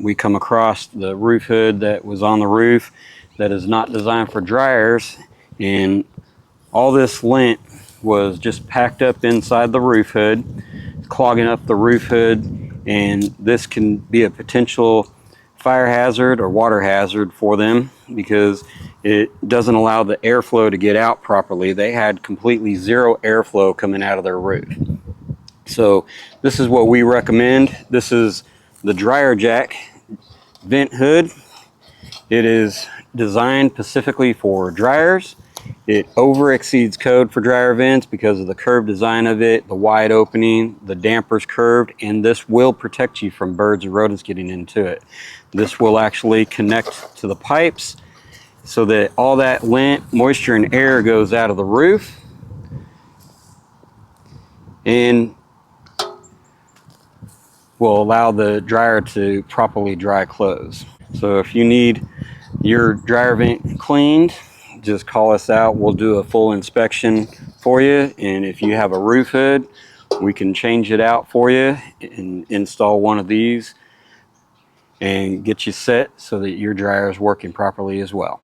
we come across the roof hood that was on the roof that is not designed for dryers, and all this lint was just packed up inside the roof hood, clogging up the roof hood, and this can be a potential fire hazard or water hazard for them because it doesn't allow the airflow to get out properly. They had completely zero airflow coming out of their roof. So this is what we recommend. This is the dryer jack vent hood. It is designed specifically for dryers. It over exceeds code for dryer vents because of the curved design of it, the wide opening, the damper's curved, and this will protect you from birds or rodents getting into it. This will actually connect to the pipes so that all that lint, moisture, and air goes out of the roof and will allow the dryer to properly dry clothes. So if you need your dryer vent cleaned, just call us out. We'll do a full inspection for you, and if you have a roof hood, we can change it out for you and install one of these and get you set so that your dryer is working properly as well.